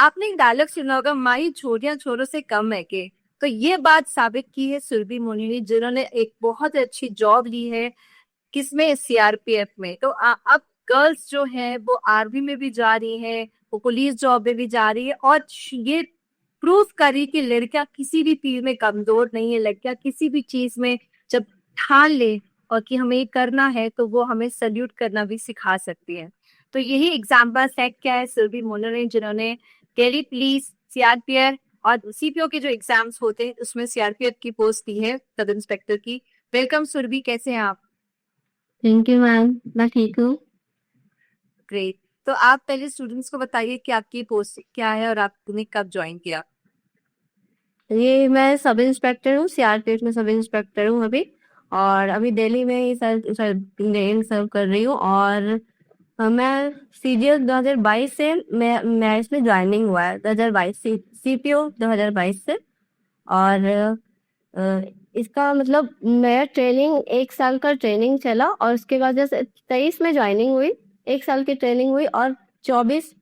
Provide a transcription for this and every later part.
आपने एक डायलॉग सुना होगा, माई छोरियां छोरों से कम है के। तो ये बात साबित की है सुरभि मोनी ने, जिन्होंने एक बहुत अच्छी जॉब ली है। किसमें? सीआरपीएफ में। तो अब गर्ल्स जो है वो आर्मी में भी जा रही है, वो पुलिस जॉब में भी जा रही है, और ये प्रूव करी कि लड़कियां किसी भी फील्ड में कमजोर नहीं है। लड़कियां किसी भी चीज में जब ठान ले और कि हमें ये करना है, तो वो हमें सल्यूट करना भी सिखा सकती है। तो यही एग्जाम्पल सेट किया है सुरभि मोनू ने, जिन्होंने दिल्ली पुलिस, सीआरपीएफ और सीपीओ के जो एग्जाम्स होते हैं उसमें सीआरपीएफ की पोस्ट दी है, सब इंस्पेक्टर की। वेलकम सुरभि, कैसे हैं आप? Thank you ma'am. मैं ठीक हूँ। ग्रेट। तो आप पहले स्टूडेंट्स को बताइए कि आपकी पोस्ट क्या है और आपने कब ज्वाइन किया। ये मैं सब इंस्पेक्टर हूँ, सीआरपीएफ में सब इंस्पेक्टर हूँ अभी। और अभी दिल्ली में ही सर्व कर रही हूँ। और मैं सीजीएल 2022 से मैं इसमें ज्वाइनिंग हुआ है 2022 सीपीओ 2022 से। और अ, इसका मतलब मेरा ट्रेनिंग 1 साल का ट्रेनिंग चला, और उसके बाद जैसे 23 में ज्वाइनिंग हुई, 1 साल की ट्रेनिंग हुई, और 24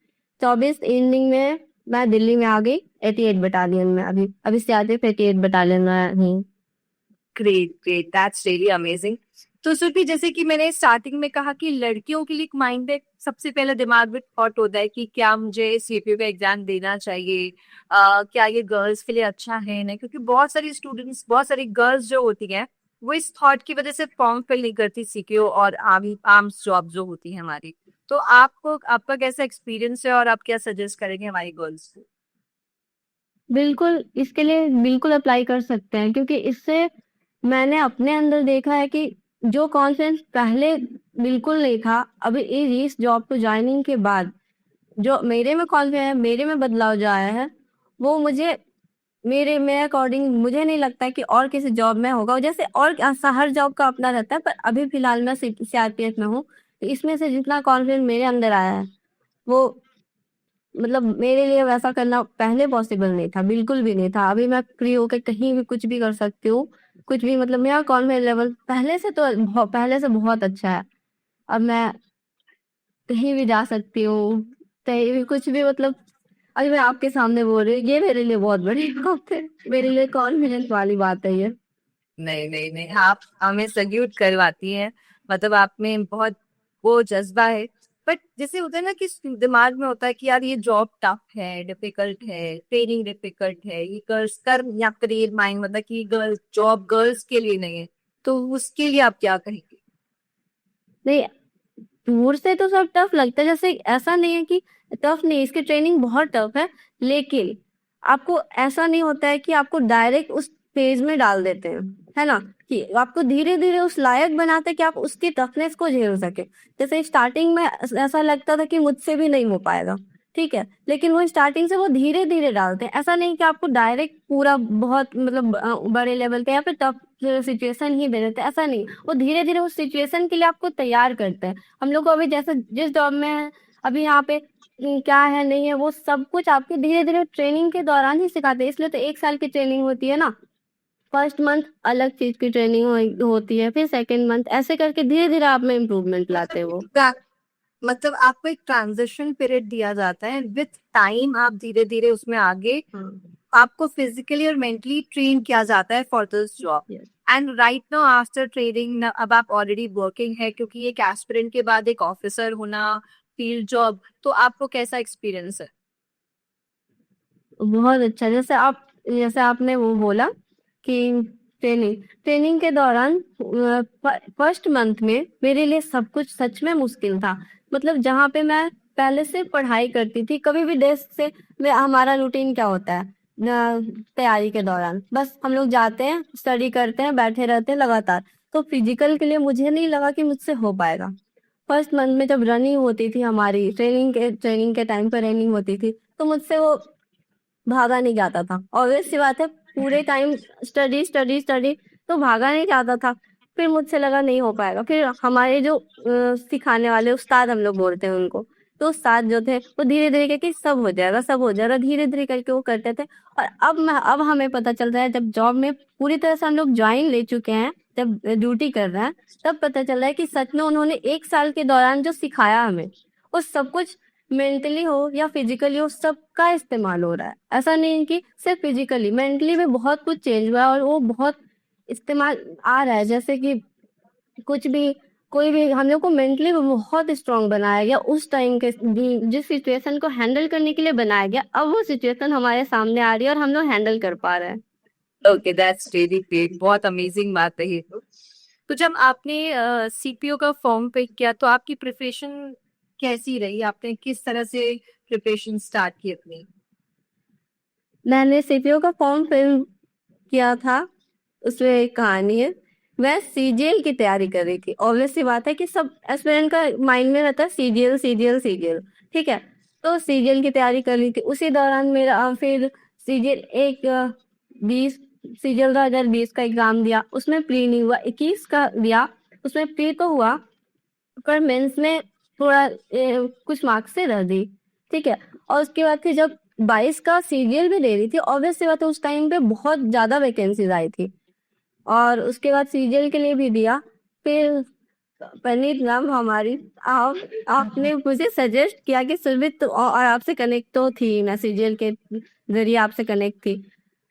24 इवनिंग में मैं दिल्ली में आ गई 88 बटालियन में। अभी अभी सीआरपीएफ 88 बटालियन में हूँ। Great great, that's really amazing. तो सुरभि, जैसे कि मैंने स्टार्टिंग में कहा कि लड़कियों के लिए एक माइंड में सबसे पहले दिमाग में थॉट होता है कि क्या मुझे सीपीओ का एग्जाम देना चाहिए, क्या ये गर्ल्स के लिए अच्छा है नहीं, क्योंकि बहुत सारी स्टूडेंट्स, बहुत सारी गर्ल्स जो होती हैं वो इस थॉट की वजह से फॉर्म फिल नहीं करती सीपीओ और आर्म्स जॉब जो होती है हमारी। तो आपको, आपका कैसा एक्सपीरियंस है और आप क्या सजेस्ट करेंगे हमारी गर्ल्स को? बिल्कुल, इसके लिए बिल्कुल अप्लाई कर सकते हैं, क्योंकि इससे मैंने अपने अंदर देखा है कि जो कॉन्फिडेंस पहले बिल्कुल नहीं था, अभी इस जॉब को ज्वाइनिंग के बाद जो मेरे में कॉन्फिडेंस, मेरे में बदलाव जो आया है, वो मुझे मेरे मेरे अकॉर्डिंग मुझे नहीं लगता है कि और किसी जॉब में होगा। जैसे और हर जॉब का अपना रहता है, पर अभी फिलहाल मैं सीआरपीएफ में हूँ, तो इसमें से जितना कॉन्फिडेंस मेरे अंदर आया है, वो मतलब मेरे लिए वैसा करना पहले पॉसिबल नहीं था, बिल्कुल भी नहीं था। अभी मैं फ्री होकर कहीं भी कुछ भी कर सकती हूँ, कुछ भी। मतलब मेरा कॉन्फिडेंस लेवल पहले से तो पहले से बहुत अच्छा है। अब मैं कहीं भी जा सकती हूँ, कहीं भी कुछ भी, मतलब अभी मैं आपके सामने बोल रही हूँ, ये मेरे लिए बहुत बड़ी बात है। मेरे लिए कॉन्फिडेंस वाली बात है ये। नहीं नहीं नहीं, आप हमें सल्यूट करवाती हैं। मतलब आप में बहुत वो जज्बा है। बट जैसे होता है ना कि दिमाग में होता है कि यार ये जॉब टफ है, डिफिकल्ट है, ट्रेनिंग डिफिकल्ट है, ये गर्ल्स कर या करियर माइंड, मतलब कि गर्ल्स जॉब गर्ल्स के लिए नहीं है। तो उसके लिए आप क्या कहेंगे? नहीं, दूर से तो सब टफ लगता है, जैसे ऐसा नहीं है कि टफ नहीं, इसकी ट्रेनिंग बहुत टफ है। लेकिन आपको ऐसा नहीं होता है कि आपको डायरेक्ट उस फेज में डाल देते हैं, है ना, कि आपको धीरे धीरे उस लायक बनाते हैं कि आप उसकी टफनेस को झेल सके। जैसे स्टार्टिंग में ऐसा लगता था कि मुझसे भी नहीं हो पाएगा, ठीक है, लेकिन वो स्टार्टिंग से वो धीरे धीरे डालते हैं। ऐसा नहीं कि आपको डायरेक्ट पूरा बहुत मतलब बड़े लेवल पे या फिर टफ सिचुएशन ही दे देते हैं, ऐसा नहीं। वो धीरे धीरे उस सिचुएशन के लिए आपको तैयार करते हैं। हम लोग को अभी जैसे जिस जॉब में है, अभी यहाँ पे क्या है नहीं है, वो सब कुछ आपके धीरे धीरे ट्रेनिंग के दौरान ही सिखाते हैं। इसलिए तो 1 साल की ट्रेनिंग होती है ना। फर्स्ट मंथ अलग चीज की ट्रेनिंग होती है, फिर सेकेंड मंथ, ऐसे करके धीरे धीरे आप में इम्प्रूवमेंट लाते हैं वो। मतलब आपको एक ट्रांजिशन पीरियड दिया जाता है, विथ टाइम आप धीरे धीरे उसमें आगे, हाँ। आपको फिजिकली और मेंटली ट्रेन किया जाता है for this job. Yes. And right now after training, अब आप ऑलरेडी वर्किंग है, क्योंकि एक एस्पिरेंट के बाद एक ऑफिसर होना, फील्ड जॉब, तो आपको कैसा एक्सपीरियंस है? बहुत अच्छा। जैसे आपने वो बोला कि ट्रेनिंग ट्रेनिंग के दौरान फर्स्ट मंथ में मेरे लिए सब कुछ सच में मुश्किल था। मतलब जहाँ पे मैं पहले से पढ़ाई करती थी, कभी भी डेस्क से हमारा रूटीन क्या होता है, तैयारी के दौरान बस हम लोग जाते हैं, स्टडी करते हैं, बैठे रहते हैं लगातार। तो फिजिकल के लिए मुझे नहीं लगा कि मुझसे हो पाएगा। फर्स्ट मंथ में जब रनिंग होती थी, हमारी ट्रेनिंग के टाइम पर रनिंग होती थी, तो मुझसे वो भागा नहीं जाता था। ऑब्वियस सी बात है, पूरे टाइम स्टडी स्टडी स्टडी, तो भागा नहीं जाता था। फिर मुझसे लगा नहीं हो पाएगा। फिर हमारे जो सिखाने वाले उस्ताद, हम लोग बोलते हैं उनको, तो उस्ताद जो थे वो धीरे धीरे करके सब हो जाएगा, सब हो जाएगा, धीरे धीरे करके वो करते थे। और अब हमें पता चल रहा है, जब जॉब में पूरी तरह से हम लोग ज्वाइन ले चुके हैं, जब ड्यूटी कर रहे हैं, तब पता चल रहा है कि सच में उन्होंने 1 साल के दौरान जो सिखाया हमें, वो सब कुछ मेंटली हो या फिजिकली हो, सबका इस्तेमाल हो रहा है। ऐसा नहीं है कि सिर्फ फिजिकली, मेंटली भी बहुत कुछ चेंज हुआ है और वो बहुत इस्तेमाल आ रहा है। जैसे कि कुछ भी, कोई भी, हम लोग को मेंटली बहुत स्ट्रांग बनाया गया उस टाइम के, जिस सिचुएशन को हैंडल करने के लिए बनाया गया, अब वो सिचुएशन हमारे सामने आ रही है और हम लोग हैंडल कर पा रहे हैं। ओके, दैट्स रियली ग्रेट, बहुत अमेजिंग बात है ये तो जब आपने सीपीओ का फॉर्म पे किया तो आपकी प्रिपरेशन कैसी रही, आपने किस तरह से प्रिपरेशन स्टार्ट की अपनी? मैंने सीपीओ का फॉर्म फिल किया था, उसमें एक कहानी है। मैं सीजीएल की तैयारी कर रही थी। ऑब्वियस सी बात है कि सब एस्पिरेंट का माइंड में रहता है सीजीएल सीजीएल सीजीएल, ठीक है। तो सीजीएल की तैयारी कर रही थी, उसी दौरान मेरा फिर सीजीएल एक 20 सीजीएल 2020 का एग्जाम दिया, उसमें प्री नहीं हुआ। 21 का दिया, उसमें प्री तो हुआ पर मेंस में थोड़ा कुछ मार्क्स से रह दी, ठीक है। और उसके बाद फिर जब 22 का सीजीएल भी दे रही थी, ऑब्वियस सी बात है उस टाइम पे बहुत ज्यादा वैकेंसीज आई थी, और उसके बाद सीजीएल के लिए भी दिया। फिर परनीत मैम हमारी, आपने मुझे सजेस्ट किया कि सुरभित और आपसे कनेक्ट तो थी, मैं सीजीएल के जरिए आपसे कनेक्ट थी।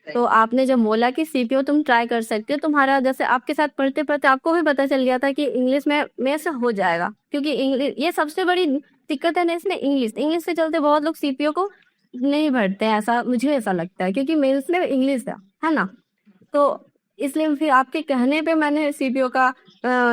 तो आपने जब बोला कि सीपीओ तुम ट्राई कर सकते हो, तुम्हारा जैसे आपके साथ पढ़ते पढ़ते आपको भी पता चल गया था कि इंग्लिश में से हो जाएगा, क्योंकि इंग्लिश ये सबसे बड़ी दिक्कत है ना इसमें, इंग्लिश इंग्लिश के चलते बहुत लोग सीपीओ को नहीं भरते हैं, ऐसा मुझे ऐसा लगता है, क्योंकि मेंस में इंग्लिश है ना। तो इसलिए फिर आपके कहने पे मैंने सीपीओ का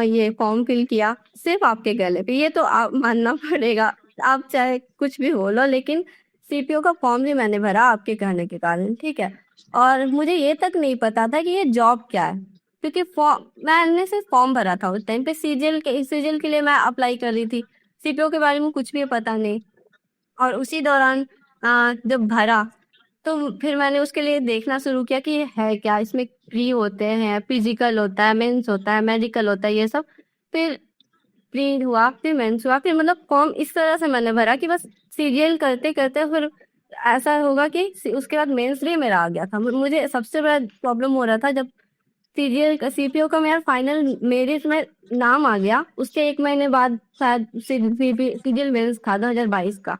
ये फॉर्म फिल किया, सिर्फ आपके कहने पे, ये तो आप मानना पड़ेगा, आप चाहे कुछ भी बोलो, लेकिन सीपीओ का फॉर्म भी मैंने भरा आपके कहने के कारण, ठीक है। और मुझे ये तक नहीं पता था कि ये जॉब क्या है, क्योंकि फॉर्म मैंने सिर्फ फॉर्म भरा था उस टाइम पे, सीजीएल के लिए मैं अप्लाई कर रही थी, सीपीओ के बारे में कुछ भी पता नहीं। और उसी दौरान जब भरा तो फिर मैंने उसके लिए देखना शुरू किया कि ये है क्या, इसमें प्री होते हैं, फिजिकल होता है, मेंस होता है, मेडिकल होता है, ये सब। फिर प्री हुआ, फिर मेंस हुआ, फिर मतलब फॉर्म इस तरह से मैंने भरा कि बस सीरियल करते करते फिर ऐसा होगा कि उसके बाद मेंस भी मेरा आ गया था। मुझे सबसे बड़ा प्रॉब्लम हो रहा था जब सीरियल का सीपीओ का मेरा फाइनल मेरिट में नाम आ गया, उसके 1 महीने बाद शायद सीरियल मेंस था 2022 का।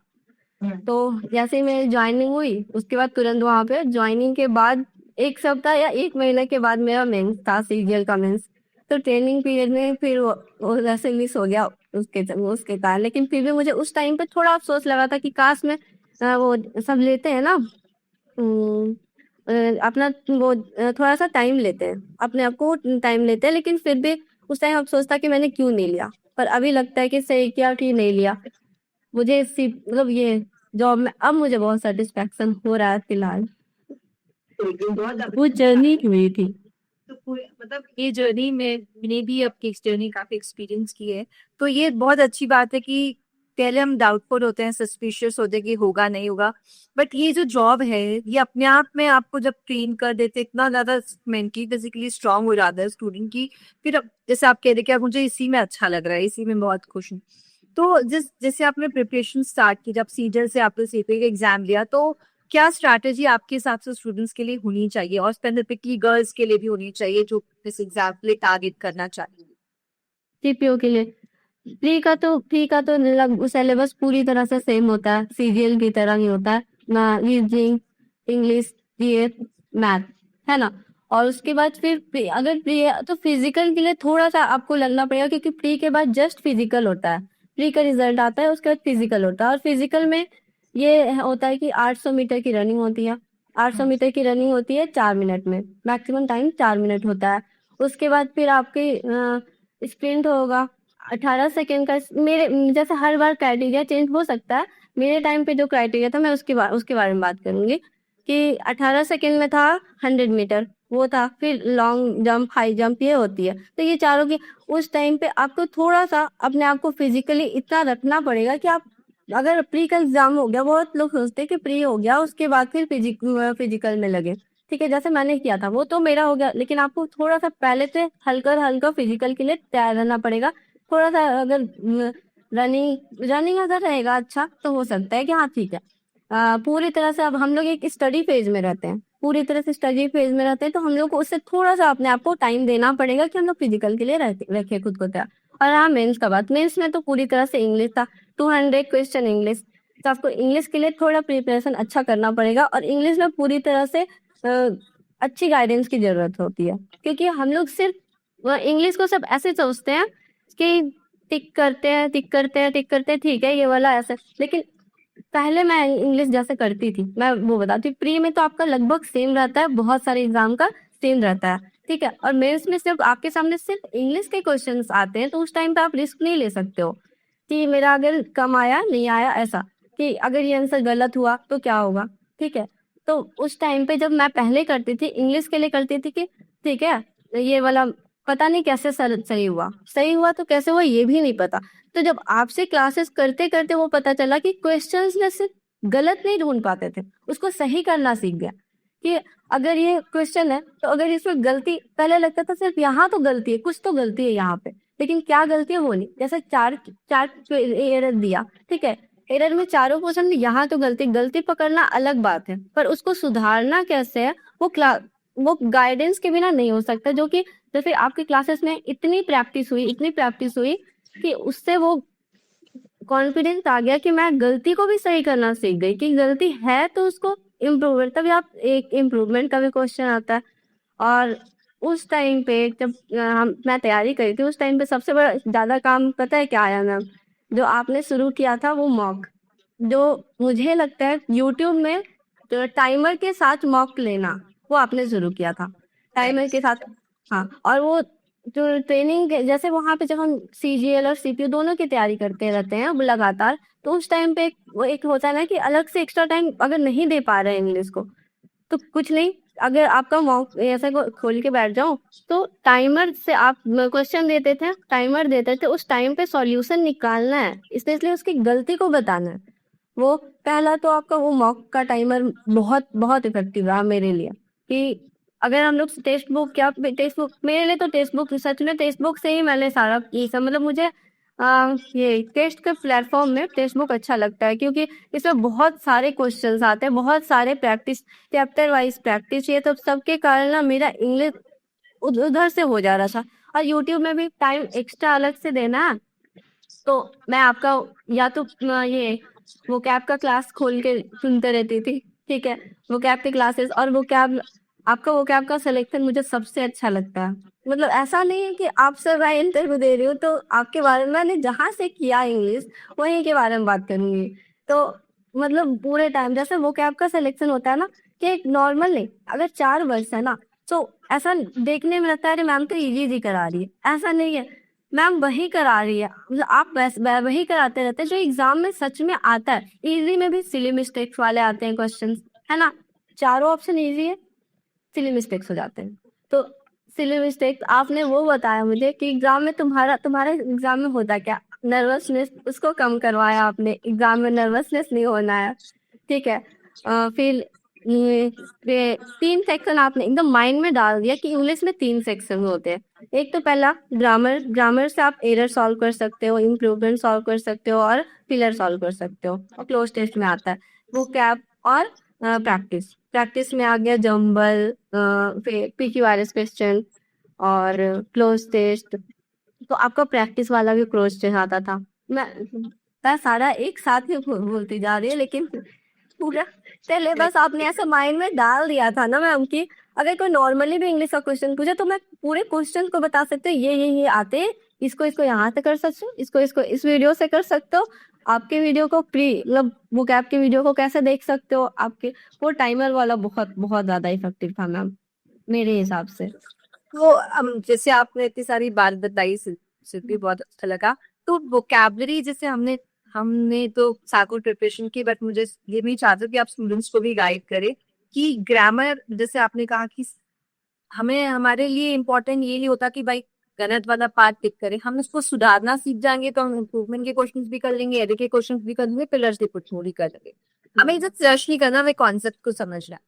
तो जैसे ही मेरी ज्वाइनिंग हुई, उसके बाद तुरंत वहां पे ज्वाइनिंग के बाद 1 सप्ताह या 1 महीने के बाद मेरा मेंस था, सीजीएल का मेंस। तो ट्रेनिंग पीरियड में फिर वो वैसे मिस हो गया उसके कारण, लेकिन फिर भी मुझे उस टाइम पे थोड़ा अफसोस लगा था कि काश में वो सब लेते हैं ना, अपना वो थोड़ा सा टाइम लेते हैं, अपने आप को टाइम लेते हैं, लेकिन फिर भी उस टाइम अफसोस था कि मैंने क्यों नहीं लिया। पर अभी लगता है कि सही किया कि नहीं लिया। मुझे मतलब ये जॉब में अब मुझे बहुत सेटिस्फेक्शन हो रहा है फिलहाल। वो जर्नी हुई थी। तो मतलब ये जर्नी में मैंने भी आपकी जर्नी काफी एक्सपीरियंस की है, तो ये बहुत अच्छी बात है कि पहले हम डाउटफुल होते हैं, सस्पिशियस होते हैं कि होगा नहीं होगा, बट ये जो जॉब है ये अपने आप में आपको जब ट्रेन कर देते इतना ज्यादा मेंटली फिजिकली स्ट्रांग हो जाता है स्टूडेंट की। फिर जैसे आप कह रहे कि अब मुझे इसी में अच्छा लग रहा है, इसी में बहुत खुश हूँ। तो जैसे आपने प्रिपरेशन स्टार्ट की, जब सीजल से आपने सीपीओ का एग्जाम दिया, तो क्या स्ट्रैटेजी आपके हिसाब से स्टूडेंट्स के लिए होनी चाहिए, और स्पेसिफिकली गर्ल्स के लिए भी होनी चाहिए जो इस एग्जाम के लिए टारगेट करना चाहिए? सीपीओ के लिए प्री का तो सिलेबस पूरी तरह से सेम होता है, सीजीएल की तरह ही होता है ना, रीजनिंग, इंग्लिश, जीएस, मैथ, है ना। और उसके बाद फिर अगर प्री है तो फिजिकल के लिए थोड़ा सा आपको लगना पड़ेगा, क्योंकि प्री के बाद जस्ट फिजिकल होता है, प्री का रिजल्ट आता है, उसके बाद फिजिकल होता है। और फिजिकल में ये होता है कि 800 मीटर की रनिंग होती है, 800 मीटर की रनिंग होती है 4 मिनट में, मैक्सिमम टाइम 4 मिनट होता है। उसके बाद फिर आपके स्प्रिंट होगा 18 सेकेंड का। मेरे जैसे हर बार क्राइटेरिया चेंज हो सकता है, मेरे टाइम पे जो क्राइटेरिया था मैं उसके बारे में बात करूंगी कि 18 सेकेंड में था 100 मीटर, वो था। फिर लॉन्ग जंप, हाई जंप, ये होती है। तो ये चारों की उस टाइम पे आपको थोड़ा सा अपने आप को फिजिकली इतना रखना पड़ेगा कि आप, अगर प्री का एग्जाम हो गया, बहुत लोग सोचते हैं कि प्री हो गया उसके बाद फिर फिजिकल में लगे, ठीक है, जैसे मैंने किया था वो तो मेरा हो गया, लेकिन आपको थोड़ा सा पहले से हल्का हल्का फिजिकल के लिए तैयार रहना पड़ेगा। थोड़ा सा अगर रनिंग अगर रहेगा अच्छा तो हो सकता है कि हाँ ठीक है। पूरी तरह से अब हम लोग एक स्टडी फेज में रहते हैं, पूरी तरह से स्टडी फेज में रहते हैं, तो हम लोग को उससे थोड़ा सा अपने आप को टाइम देना पड़ेगा कि हम लोग फिजिकल के लिए रखे खुद को तैयार। और हाँ, मेंस का बात, मेंस में तो पूरी तरह से इंग्लिश था, 200 क्वेश्चन इंग्लिश, तो आपको इंग्लिश के लिए थोड़ा प्रिपरेशन अच्छा करना पड़ेगा, और इंग्लिश में पूरी तरह से अच्छी गाइडेंस की जरूरत होती है, क्योंकि हम लोग सिर्फ इंग्लिश को सब ऐसे सोचते हैं कि टिक करते हैं टिक करते हैं टिक करते हैं, ठीक है ये वाला ऐसा। लेकिन पहले मैं इंग्लिश जैसे करती थी, मैं वो बताती हूँ, प्री में तो आपका लगभग सेम रहता है, बहुत सारे एग्जाम का सेम रहता है, ठीक है। और मेंस में जब आपके सामने सिर्फ इंग्लिश के क्वेश्चंस आते हैं, तो उस टाइम पे आप रिस्क नहीं ले सकते हो कि मेरा अगर कम आया नहीं आया, ऐसा कि अगर ये आंसर गलत हुआ तो क्या होगा, ठीक है। तो उस टाइम पे जब मैं पहले करती थी इंग्लिश के लिए करती थी कि ठीक है ये वाला पता नहीं कैसे सही हुआ तो कैसे हुआ ये भी नहीं पता। तो जब आपसे क्लासेस करते करते वो पता चला कि क्वेश्चंस में सिर्फ गलत नहीं ढूंढ पाते थे, उसको सही करना सीख गया कि अगर ये क्वेश्चन है तो अगर इसमें गलती, पहले लगता था सिर्फ यहाँ तो गलती है, कुछ तो गलती है यहाँ पे, लेकिन क्या गलती है वो नहीं। जैसे चार चार एरर दिया, ठीक है, एरर में चारों क्वेश्चन में यहाँ तो गलती पकड़ना अलग बात है, पर उसको सुधारना कैसे है वो गाइडेंस के बिना नहीं हो सकता। जो कि जैसे आपके क्लासेस में इतनी प्रैक्टिस हुई कि उससे वो कॉन्फिडेंस आ गया कि मैं गलती को भी सही करना सीख गई, कि गलती है तो उसको इम्प्रूवमेंट, तभी आप एक इम्प्रूवमेंट का भी क्वेश्चन आता है। और उस टाइम पे जब मैं तैयारी करी थी, उस टाइम पे सबसे बड़ा ज्यादा काम पता है क्या आया मैम, जो आपने शुरू किया था वो मॉक, जो मुझे लगता है यूट्यूब में जो टाइमर के साथ मॉक लेना वो आपने शुरू किया था, टाइमर के साथ। हाँ, और वो जो ट्रेनिंग जैसे वहां पे जब हम सीजीएल और सीपीयू दोनों की तैयारी करते रहते हैं अब लगातार, तो उस टाइम पे वो एक होता है ना कि अलग से एक्स्ट्रा टाइम अगर नहीं दे पा रहे हैं इंग्लिश को, तो कुछ नहीं, अगर आपका मॉक ऐसा खोल के बैठ जाओ तो टाइमर से आप क्वेश्चन देते थे, टाइमर देते थे, उस टाइम पे सॉल्यूशन निकालना है, इसलिए उसकी गलती को बताना है। वो पहला तो आपका वो मॉक का टाइमर बहुत बहुत इफेक्टिव रहा मेरे लिए, कि अगर हम लोग टेक्स्ट बुक, क्या टेक्स्ट बुक, मेरे लिए तो टेक्स्ट बुक, सच में टेक्स्ट बुक से ही मैंने सारा ये सब, मतलब मुझे ये टेस्ट के प्लेटफॉर्म में टेक्स्ट बुक अच्छा लगता है, क्योंकि इसमें बहुत सारे क्वेश्चंस आते हैं, बहुत सारे प्रैक्टिस, चैप्टर वाइज प्रैक्टिस, ये तो सबके कारण ना मेरा इंग्लिश उधर से हो जा रहा था। और यूट्यूब में भी टाइम एक्स्ट्रा अलग से देना है, तो मैं आपका या तो ये वो कैब का क्लास खोल के सुनते रहती थी, ठीक है, वो कैब के क्लासेस, और वो कैब आपका वो कैब का सिलेक्शन मुझे सबसे अच्छा लगता है। मतलब ऐसा नहीं है कि आपसे मैं इंटरव्यू दे रही हूँ तो आपके बारे में मैंने जहाँ से किया इंग्लिश वहीं के बारे में बात करूंगी। तो मतलब पूरे टाइम जैसे वो कैब का सिलेक्शन होता है ना, कि एक नॉर्मल नहीं, अगर 4 वर्ष है ना, तो ऐसा देखने में लगता है अरे मैम तो इजी इजी करा रही है, ऐसा नहीं है, मैम वही करा रही है, मतलब आप वही कराते रहते हैं जो एग्जाम में सच में आता है। इजी में भी सिली मिस्टेक्स वाले आते हैं क्वेश्चंस, है ना, चारों ऑप्शन इजी है, सिली मिस्टेक्स हो जाते हैं। तो सिली मिस्टेक्स आपने वो बताया मुझे कि एग्जाम में तुम्हारे एग्जाम में होता क्या, नर्वसनेस, उसको कम करवाया आपने, एग्जाम में नर्वसनेस नहीं होना है, ठीक है। फिर ये 3 सेक्शन आपने एकदम माइंड में डाल दिया कि इंग्लिश में 3 सेक्शन होते हैं। एक तो पहला ग्रामर, ग्रामर से आप एरर सॉल्व कर सकते हो, इम्प्रूवमेंट सॉल्व कर सकते हो, और फिलर सॉल्व कर सकते हो, और क्लोज टेस्ट में आता है वो कैप, और प्रैक्टिस, प्रैक्टिस में आ गया जंबल, फिर पीक्यूआरएस क्वेश्चन, और क्लोज टेस्ट। तो आपका प्रैक्टिस वाला भी क्लोज टेस्ट आता था। मैं सारा एक साथ ही बोलती जा रही है, लेकिन पूरा सिलेबस आपने ऐसे माइंड में डाल दिया था ना मैम कि अगर कोई नॉर्मली भी इंग्लिश का क्वेश्चन पूछे तो मैं पूरे क्वेश्चन को बता सकते हो, ये आते हैं, इसको यहाँ से कर सकते हो, इसको इस वीडियो से कर सकते हो, आपके वीडियो को मतलब वो कैप के वीडियो को कैसे देख सकते हो आपके, वो टाइमर वाला बहुत बहुत ज्यादा इफेक्टिव था मैम मेरे हिसाब से। तो जैसे आपने इतनी सारी बात बताई, सिद्धि बहुत अच्छा लगा। तो वोकैबलरी जैसे हमने तो साको प्रिपरेशन की, बट मुझे ये भी चाहता हूँ कि आप स्टूडेंट्स को भी गाइड करें कि ग्रामर, जैसे आपने कहा कि हमें, हमारे लिए इम्पोर्टेंट ये नहीं होता कि भाई गलत वाला पार्ट टिक करें, हम उसको सुधारना सीख जाएंगे तो हम इम्प्रूवमेंट के क्वेश्चंस भी कर लेंगे, एडिट के क्वेश्चंस भी कर लेंगे, पिलर्स भी कुछ भी कर लेंगे। हमें जब सर्च नहीं करना, वे कॉन्सेप्ट को समझना।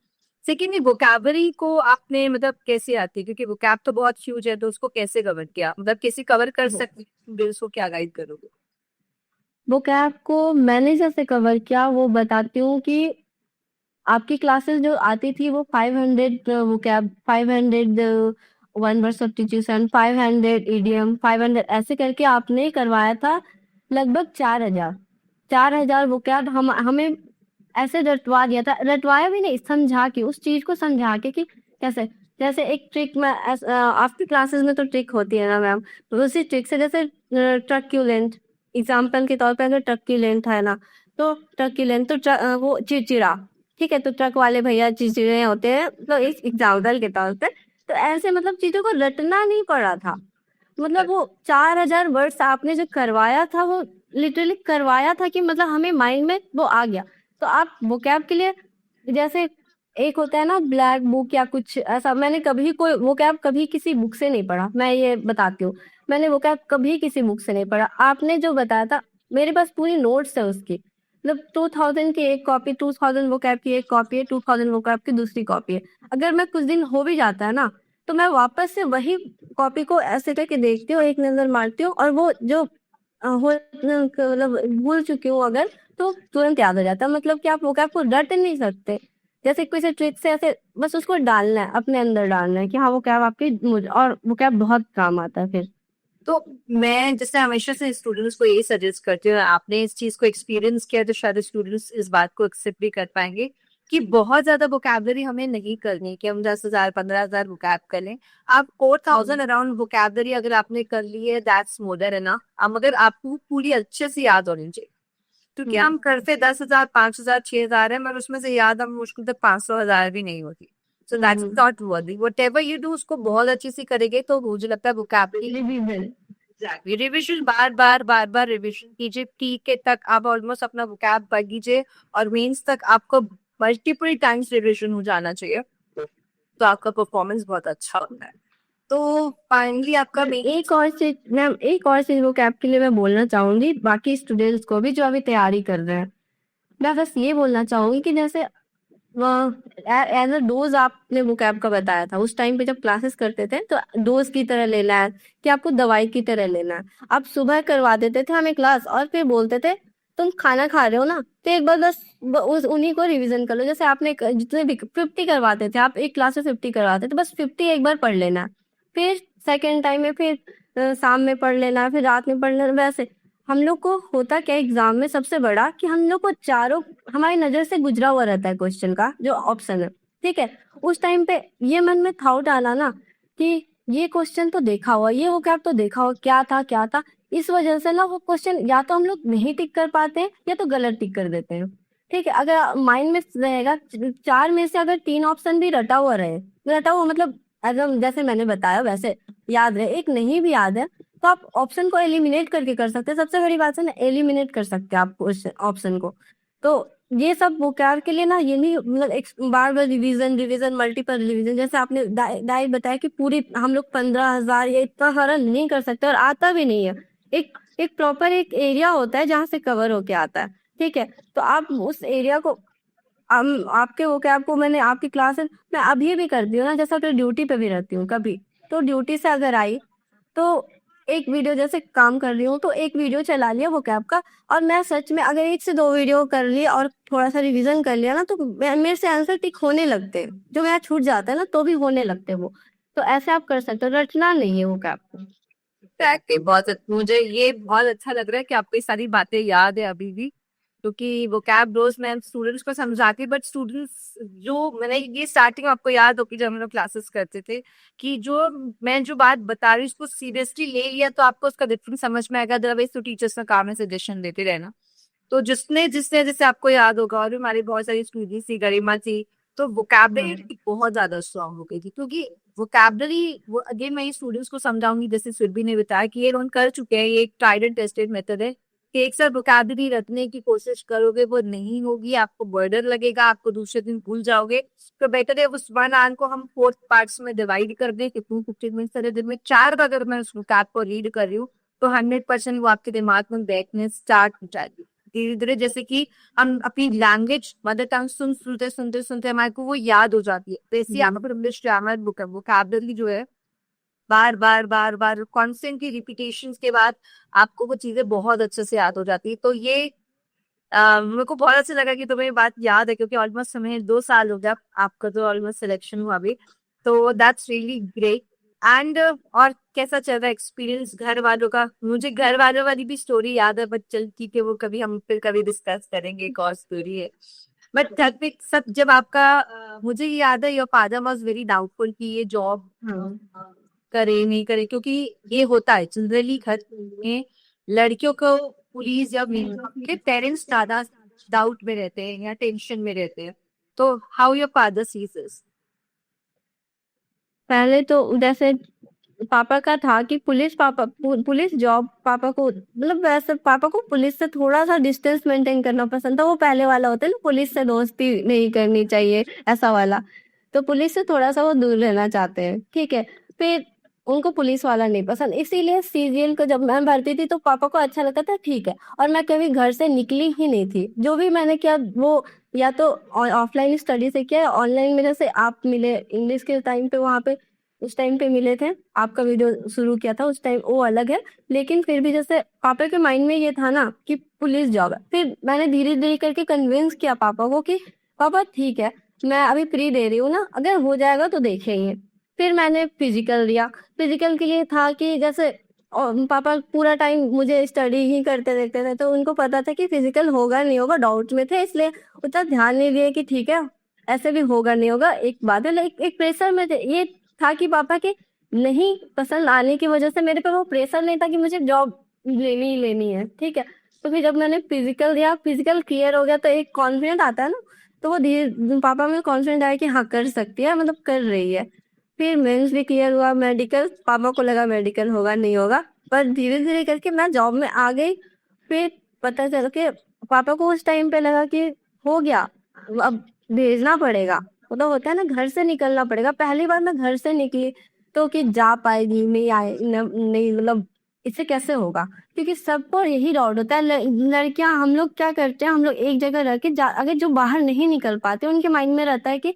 सेकेंड, ये वोकैबलरी को आपने मतलब कैसे आती है, क्योंकि वोकैब तो बहुत ह्यूज है, तो उसको कैसे कवर किया, मतलब कैसे कवर कर सकते स्टूडेंट्स को, क्या गाइड करोगे? वो कैप को मैंने जैसे कवर किया वो बताती हूँ कि आपकी क्लासेस जो आती थी वो 500 वो cap, 500 one word substitution, 500 idiom, 500 ऐसे करके आपने करवाया था, लगभग 4000, 4000 वोकैब हम हमें ऐसे रटवा दिया था, रटवाया भी नहीं, समझा के, उस चीज को समझा के कि कैसे, जैसे एक ट्रिक में आफ्टर क्लासेस में तो ट्रिक होती है ना मैम, तो उसी ट्रिक से जैसे ट्रक्यूलेंट, एग्जाम्पल के तौर पे अगर ट्रक्यूलेंट है ना, तो ट्रक्यूलेंट तो वो चिड़चिड़ा, ठीक है, तो ट्रक वाले भैया चिड़चिड़े होते हैं, तो एक एग्जाम्पल के तौर पे, तो ऐसे मतलब चीजों को रटना नहीं पड़ा था। मतलब वो 4000 वर्ड्स आपने जो करवाया था, वो लिटरली करवाया था कि मतलब हमें माइंड में वो आ गया। तो आप वोकैब के लिए, जैसे एक होता है ना ब्लैक बुक या कुछ ऐसा, मैंने कभी कोई वोकैब कभी किसी बुक से नहीं पढ़ा, मैं ये बताती हूँ। मैंने वोकैब कभी किसी बुक से नहीं पढ़ा, आपने जो बताया था मेरे पास पूरी नोट्स है उसकी, मतलब 2000 की एक कॉपी, 2000 वोकैब की एक कॉपी है, 2000 वोकैब की दूसरी कॉपी है। अगर मैं कुछ दिन हो भी जाता है ना, तो मैं वापस से वही कॉपी को ऐसे करके देखती हूँ, एक नजर मारती हूँ, और वो जो मतलब भूल चुकी हूँ अगर, तो तुरंत याद हो जाता है। मतलब कि आप वोकैब को रट नहीं सकते, जैसे किसी ट्रिक से ऐसे बस उसको डालना है, अपने अंदर डालना है कि हाँ वोकैब आपकी और वोकैब बहुत काम आता है फिर। तो मैं जैसे हमेशा से स्टूडेंट्स को यही सजेस्ट करती हूँ, आपने इस चीज को एक्सपीरियंस किया तो शायद स्टूडेंट्स इस बात को एक्सेप्ट भी कर पाएंगे कि बहुत ज्यादा वोकैबुलरी हमें नहीं करनी कि हम 10,000 15,000 वोकैब कर लें। आप 4,000 अराउंड वोकैबुलरी अगर आपने कर ली है, दैट्स मोर देन इनफ। अब अगर आपको पूरी अच्छे से याद होनी चाहिए, क्योंकि हम्म हम करते 10,000 5,000 6,000 है, मगर उसमें से याद हम मुश्किल से 500,000 भी नहीं होती। So that's hmm not worthy, what ever you do उसको बहुत अच्छे से करेंगे तो मुझे लगता है वोकैबुलरी। रिवीजन। एग्जैक्टली, रिविजन बार बार रिविजन कीजिए, टी के तक आप ऑलमोस्ट अपना वोकैब पढ़ लीजिए, और मेंस तक आपको मल्टीपल टाइम्स रिविजन हो जाना चाहिए, तो आपका परफॉर्मेंस बहुत अच्छा होता है। तो फाइनली आपका मेन एक और चीज मैम, एक और चीज वोकैब के लिए मैं बोलना चाहूंगी बाकी स्टूडेंट्स को भी जो अभी तैयारी कर रहे हैं। मैं बस ये बोलना चाहूंगी कि जैसे एज अ डोज आपने वोकैब का बताया था, उस टाइम पे जब क्लासेस करते थे तो डोज की तरह लेना है कि आपको दवाई की तरह लेना है। आप सुबह करवा देते थे हमें क्लास, और फिर बोलते थे तुम खाना खा रहे हो ना, तो एक बार बस उस उन्हीं को रिवीजन कर लो। जैसे आपने जितने भी 50 करवाते थे, आप एक क्लास में 50 करवाते थे, बस 50 एक बार पढ़ लेना है। फिर सेकेंड टाइम में फिर शाम में पढ़ लेना है, फिर रात में पढ़ लेना। वैसे हम लोग को होता क्या एग्जाम में सबसे बड़ा कि हम लोग को चारों, हमारी नजर से गुजरा हुआ रहता है क्वेश्चन का जो ऑप्शन है, ठीक है। उस टाइम पे ये मन में थाउट आना ना कि ये क्वेश्चन तो देखा हुआ, ये वो क्या तो देखा हुआ, क्या था क्या था। इस वजह से ना वो क्वेश्चन या तो हम लोग नहीं टिक कर पाते हैं या तो गलत टिक कर देते हैं, ठीक है। अगर माइंड में रहेगा, चार में से अगर तीन ऑप्शन भी रटा हुआ रहे, रटा हुआ मतलब एकदम जैसे मैंने बताया वैसे याद रहे, एक नहीं भी याद है, तो आप ऑप्शन को एलिमिनेट करके कर सकते हैं। सबसे बड़ी बात है ना, एलिमिनेट कर सकते हैं आप उस ऑप्शन को। तो ये सब वोकैब के लिए ना, ये नहीं मतलब एक बार बार रिवीजन रिवीजन मल्टीपल रिवीजन, जैसे आपने डाई बताया कि पूरी हम लोग 15,000 ये इतना सारा नहीं कर सकते, और आता भी नहीं है। एक एक प्रॉपर एक एरिया होता है जहाँ से कवर होके आता है, ठीक है। तो आप उस एरिया को, हम आपके वोकैब को मैंने आपकी क्लास मैं अभी भी करती हूँ ना, जैसे अपनी ड्यूटी पे भी रहती हूँ कभी, तो ड्यूटी से अगर आई तो एक वीडियो, जैसे काम कर रही हूँ तो एक वीडियो चला लिया वो कैब का, और मैं सच में अगर एक से दो वीडियो कर लिया और थोड़ा सा रिवीजन कर लिया ना, तो मेरे से आंसर टिक होने लगते हैं, जो मेरा छूट जाता है ना तो भी होने लगते हैं वो। तो ऐसे आप कर सकते हो, रटना नहीं है वो कैब को। एग्जैक्टली, मुझे ये बहुत अच्छा लग रहा है कि आपको ये सारी बातें याद है अभी भी, क्योंकि वो कैब रोज मैं स्टूडेंट्स को समझाती, बट स्टूडेंट्स जो मैंने ये स्टार्टिंग में आपको याद होगी जब हम लोग क्लासेस करते थे कि जो मैं जो बात बता रही हूँ उसको सीरियसली ले लिया तो आपको उसका डिफरेंस समझ में आएगा, अदरवाइज तो टीचर्स का काम है सजेशन देते रहना। तो जिसने जिसने जैसे आपको याद होगा, और भी हमारी बहुत सारी स्टूडेंट्स थी, गरिमा थी, तो वोकैबलरी बहुत ज्यादा स्ट्रांग हो गई थी, क्योंकि वोकैबलरी वो अगेन मैं स्टूडेंट्स को समझाऊंगी, जैसे सुरभि ने बताया कि ये लोग कर चुके हैं, ये एक ट्राइड एंड टेस्टेड मेथड है कि एक साथ वोकैबलरी रखने की कोशिश करोगे वो नहीं होगी, आपको बर्डन लगेगा, आपको दूसरे दिन भूल जाओगे। तो बेटर है उस वन आन को हम 4 पार्ट्स में डिवाइड कर दें, कितनी 15 मिनट सारे दिन में 4 का अगर मैं उस वोकैब को रीड कर रही हूँ, तो 100% वो आपके दिमाग में बैठने स्टार्ट हो जाएगी धीरे धीरे। जैसे कि हम अपनी लैंग्वेज मदर टंग सुनते सुनते सुनते हमारे को वो याद हो जाती है, तो ऐसी आप इंग्लिश ग्रामर बुक है, वोकैबुलरी जो है बार बार कॉन्स्टेंटली रिपीटेशन के बाद आपको वो चीजें बहुत अच्छे से याद हो जाती है। तो ये मेरे को बहुत अच्छा लगा कि तुम्हें ये बात याद है, क्योंकि ऑलमोस्ट हमें 2 साल हो गया, आपका तो ऑलमोस्ट सिलेक्शन हुआ अभी, तो दैट्स रियली ग्रेट। एंड और कैसा चल रहा है एक्सपीरियंस घर वालों का? मुझे घर वालों वाली भी स्टोरी याद है, बट चल ठीक है, वो कभी हम फिर कभी डिस्कस करेंगे, एक और स्टोरी है। बट धात्विक सब जब आपका मुझे ये याद है your father was very doubtful कि ये जॉब करे नहीं करे, क्योंकि ये होता है जनरली घर में लड़कियों को पुलिस या के पेरेंट्स ज्यादा डाउट में रहते हैं या टेंशन में रहते हैं। तो how your father sees this? पहले तो जैसे पापा का था कि पुलिस जॉब पापा को, मतलब वैसे पापा को पुलिस से थोड़ा सा डिस्टेंस मेंटेन करना पसंद था। वो पहले वाला होता है ना, पुलिस से दोस्ती नहीं करनी चाहिए, ऐसा वाला। तो पुलिस से थोड़ा सा वो दूर रहना चाहते हैं, ठीक है। फिर उनको पुलिस वाला नहीं पसंद, इसीलिए सीरियल को जब मैं भरती थी तो पापा को अच्छा लगता था, ठीक है। और मैं कभी घर से निकली ही नहीं थी। जो भी मैंने किया वो या तो ऑफलाइन स्टडी से किया, ऑनलाइन में जैसे आप मिले इंग्लिश के टाइम पे, वहां पे उस टाइम पे मिले थे, आपका वीडियो शुरू किया था उस टाइम, वो अलग है। लेकिन फिर भी जैसे पापा के माइंड में ये था ना कि पुलिस जॉब है। फिर मैंने धीरे धीरे करके कन्विंस किया पापा को कि पापा ठीक है, मैं अभी प्री दे रही हूँ ना, अगर हो जाएगा तो देखेंगे। फिर मैंने फिजिकल दिया। फिजिकल के लिए था कि जैसे पापा पूरा टाइम मुझे स्टडी ही करते देखते थे, तो उनको पता था कि फिजिकल होगा नहीं होगा, डाउट में थे, इसलिए उतना ध्यान नहीं दिए कि ठीक है ऐसे भी होगा नहीं होगा। एक बात है, एक प्रेशर में थे। ये था कि पापा के नहीं पसंद आने की वजह से मेरे पे वो प्रेशर नहीं था कि मुझे जॉब लेनी ही लेनी है, ठीक है। तो फिर जब मैंने फिजिकल दिया, फिजिकल क्लियर हो गया, तो एक कॉन्फिडेंट आता है ना, तो वो धीरे पापा में कॉन्फिडेंट आया कि हाँ कर सकती है, मतलब कर रही है। फिर मेंस भी क्लियर हुआ, मेडिकल, पापा को लगा मेडिकल होगा नहीं होगा, पर धीरे धीरे करके मैं जॉब में आ गई। फिर पता चल के पापा को उस टाइम पे लगा कि हो गया, अब भेजना पड़ेगा। वो तो होता है ना, घर से निकलना पड़ेगा। पहली बार मैं घर से निकली तो कि जा पाएगी नहीं, नहीं, मतलब इससे कैसे होगा, क्योंकि सबको यही डाउट होता है। लड़कियां हम लोग क्या करते हैं, हम लोग एक जगह रह के अगर जो बाहर नहीं निकल पाते, उनके माइंड में रहता है कि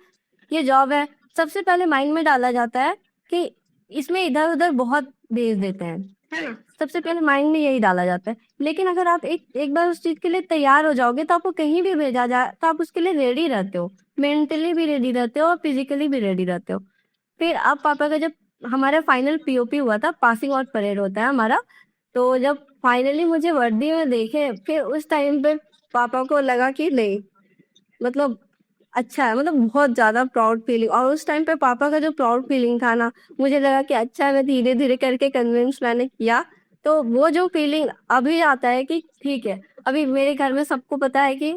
ये जॉब है। सबसे पहले माइंड में डाला जाता है कि इसमें इधर उधर बहुत भेज देते हैं, है ना। सबसे पहले माइंड में यही डाला जाता है। लेकिन अगर आप एक बार उस चीज के लिए तैयार हो जाओगे तो आपको कहीं भी भेजा जाए तो आप उसके लिए रेडी रहते हो, मेंटली भी रेडी रहते हो और फिजिकली भी रेडी रहते हो। फिर अब पापा का जब हमारा फाइनल पीओपी हुआ था, पासिंग आउट परेड होता है हमारा, तो जब फाइनली मुझे वर्दी में देखे, फिर उस टाइम पे पापा को लगा कि नहीं, मतलब अच्छा है, मतलब बहुत ज्यादा प्राउड फीलिंग। और उस टाइम पे पापा का जो प्राउड फीलिंग था ना, मुझे लगा कि अच्छा है, मैं धीरे धीरे करके कन्विंस मैंने किया। तो वो जो फीलिंग अभी आता है कि ठीक है, अभी मेरे घर में सबको पता है कि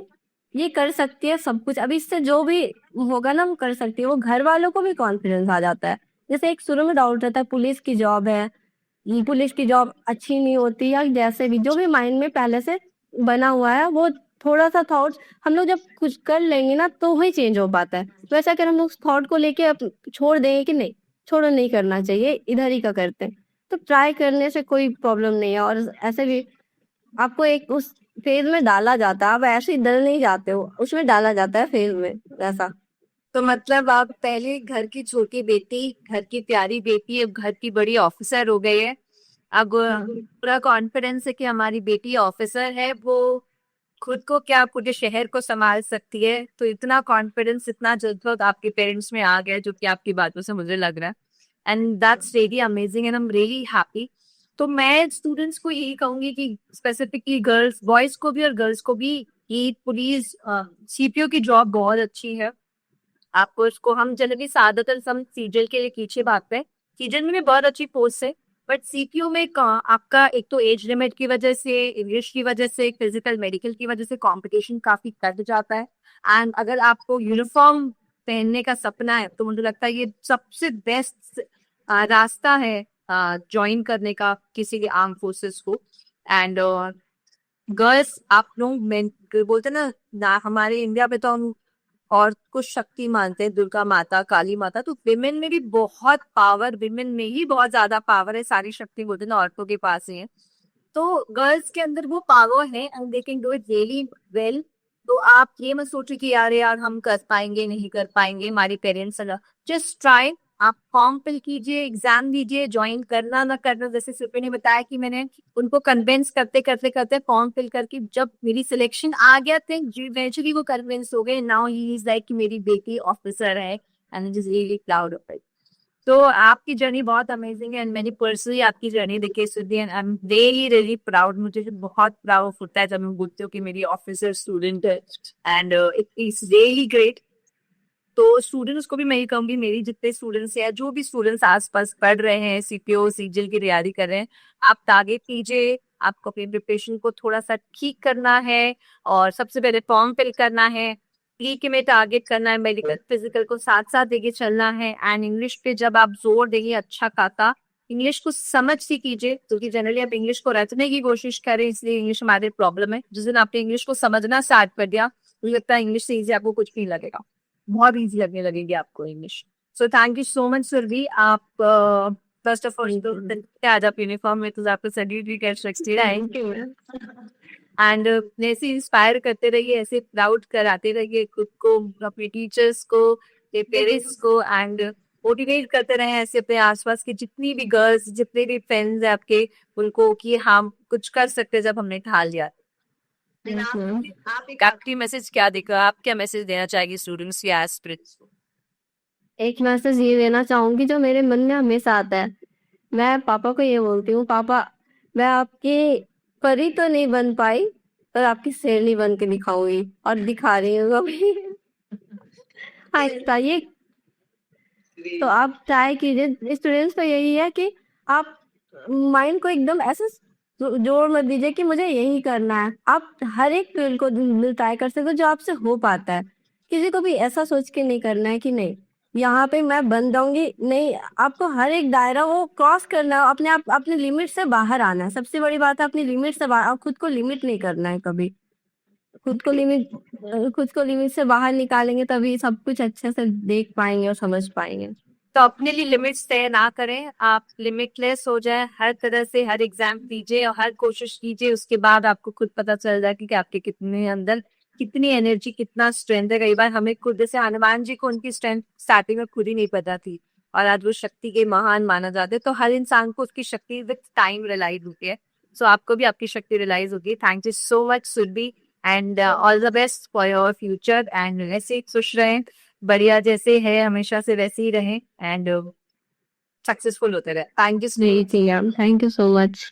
ये कर सकती है सब कुछ, अभी इससे जो भी होगा ना वो कर सकती है। वो घर वालों को भी कॉन्फिडेंस आ जाता है। जैसे एक शुरू में डाउट रहता है, पुलिस की जॉब है, पुलिस की जॉब अच्छी नहीं होती, या जैसे भी जो भी माइंड में पहले से बना हुआ है, वो थोड़ा सा थॉट्स हम लोग जब कुछ कर लेंगे ना तो वही चेंज हो पाता है। वैसे अगर हम लोग थॉट को लेके छोड़ देंगे कि नहीं, छोड़ो, नहीं करना चाहिए, इधर ही का करते हैं, तो ट्राई करने से कोई प्रॉब्लम नहीं है। और ऐसे भी आपको एक उस फेज में डाला जाता है, आप ऐसे ही डल नहीं जाते हो, उसमें डाला जाता है फेज में, ऐसा। तो मतलब आप पहले घर की छोटी बेटी, घर की प्यारी बेटी, अब घर की बड़ी ऑफिसर हो गई है। अब पूरा कॉन्फिडेंस है कि हमारी बेटी ऑफिसर है, वो खुद को क्या पूरे शहर को संभाल सकती है। तो इतना कॉन्फिडेंस, इतना जज्बा आपके पेरेंट्स में आ गया, जो कि आपकी बातों से मुझे लग रहा है। And that's really amazing and I am really happy. तो मैं स्टूडेंट्स को यही कहूंगी कि स्पेसिफिकली गर्ल्स, बॉयज को भी और गर्ल्स को भी, ये पुलिस सीपीओ की जॉब बहुत अच्छी है। आपको इसको हम जनरली ज्यादातर हम सीजल के लिए पीछे भागते हैं। सीजल में भी बहुत अच्छी पोस्ट है, बट सीपीयू में आपका एक तो एज लिमिट की वजह से, इंग्लिश की वजह से, फिजिकल मेडिकल की वजह से कंपटीशन काफी कट जाता है। एंड अगर आपको यूनिफॉर्म पहनने का सपना है तो मुझे लगता है ये सबसे बेस्ट रास्ता है ज्वाइन करने का किसी के आर्म फोर्सेस को। एंड गर्ल्स, आप लोग बोलते हैं ना हमारे इंडिया में तो हम और कुछ शक्ति मानते हैं, दुर्गा माता, काली माता, तो विमेन में भी बहुत पावर, विमेन में ही बहुत ज्यादा पावर है। सारी शक्ति बोलते हैं ना औरतों के पास ही है। तो गर्ल्स के अंदर वो पावर है and they can do it really well. तो आप ये मत सोचो कि यार यार हम कर पाएंगे नहीं कर पाएंगे, हमारे पेरेंट्स, जस्ट ट्राई। आप फॉर्म फिल कीजिए, एग्जाम दीजिए, ज्वाइन करना ना करना, जैसे सुप्री ने बताया कि मैंने उनको कन्विंस करते करते करते फॉर्म फिल करके जब मेरी सिलेक्शन आ गया थे, इवेंचुअली वो कन्विंस हो गए। नाउ ही इज लाइक कि मेरी बेटी ऑफिसर है and is really proud of it. तो आपकी जर्नी बहुत अमेजिंग है एंड मैंने पर्सनली आपकी जर्नी देखी सुधी and I am really really proud. मुझे बहुत प्राउड होता है जब मैं बोलती हूँ कि मेरी ऑफिसर स्टूडेंट है and it is really great. तो स्टूडेंट्स को भी मैं ये कहूंगी, मेरी जितने स्टूडेंट्स हैं, जो भी स्टूडेंट्स आसपास पढ़ रहे हैं, सीपीओ सीजीएल की तैयारी कर रहे हैं, आप टारगेट कीजिए। आपको अपनी प्रिपरेशन को थोड़ा सा ठीक करना है और सबसे पहले फॉर्म फिल करना है, प्री के में टारगेट करना है, मेडिकल फिजिकल को साथ साथ देके चलना है एंड इंग्लिश पे जब आप जोर देंगे अच्छा खासा, इंग्लिश को समझ सी कीजिए क्योंकि जनरली आप इंग्लिश को रटने की कोशिश करें, इसलिए इंग्लिश हमारे प्रॉब्लम है। जिस दिन आपने इंग्लिश को समझना स्टार्ट कर दिया, मुझे लगता है इंग्लिश से इजी आपको कुछ नहीं लगेगा, बहुत इजी लगने लगेगी आपको English. So thank you so much Surabhi. आप फर्स्ट ऑफ ऑल तो आज आप यूनिफॉर्म में तो आपको सैल्यूट भी कर सकती है थैंक यू मैम। एंड ऐसे इंस्पायर करते रहिए, ऐसे प्राउड कराते रहिए खुद को, अपने टीचर्स को, अपने पेरेंट्स को एंड मोटिवेट करते रहे ऐसे अपने आसपास की जितनी भी गर्ल्स, जितने भी फ्रेंड्स है आपके, उनको कि हम कुछ कर सकते हैं जब हमने ठान लिया। Yes ma'am. आप एक आखिरी मैसेज क्या देगा, आप क्या मैसेज देना चाहेगी स्टूडेंट्स या एस्पिरेंट्स को? एक मैसेज ये देना चाहूंगी जो मेरे मन में हमेशा आता है। मैं पापा को ये बोलती हूँ, पापा मैं आपकी परी तो नहीं बन पाई पर आपकी शेरनी बन के दिखाऊंगी, और दिखा रही हूँ अभी। हाँ ये तो आप ट्राई कीजिए। स्टूडेंट्स को यही है कि आप माइंड को एकदम ऐसे जोर मत दीजिए कि मुझे यही करना है। आप हर एक फील्ड को ट्राई कर सकते हो जो आपसे हो पाता है। किसी को भी ऐसा सोच के नहीं करना है कि नहीं यहाँ पे मैं बन जाऊंगी, नहीं। आपको हर एक दायरा वो क्रॉस करना है, अपने आप अपने लिमिट से बाहर आना है। सबसे बड़ी बात है अपनी लिमिट से बाहर, आप खुद को लिमिट नहीं करना है कभी। खुद को लिमिट से बाहर निकालेंगे तभी सब कुछ अच्छे से देख पाएंगे और समझ पाएंगे। तो अपने लिए लिमिट्स तय ना करें, आप लिमिटलेस हो जाए, हर तरह से हर एग्जाम दीजिए और हर कोशिश कीजिए, उसके बाद आपको खुद पता चल जाए कि आपके कितने अंदर कितनी एनर्जी, कितना स्ट्रेंथ है। कई बार हमें खुद, जैसे हनुमान जी को उनकी स्ट्रेंथ स्टार्टिंग में खुद ही नहीं पता थी और आज वो शक्ति के महान माना जाते हैं। तो हर इंसान को उसकी शक्ति विद टाइम रियलाइज होती है। सो आपको भी आपकी शक्ति रियलाइज होगी। Thank you so much Surabhi and all the best for your future and ऐसे ही खुश रहें, बढ़िया जैसे है हमेशा से वैसे ही रहें एंड सक्सेसफुल होते रहे। Thank you. जी जी ma'am, thank you so much.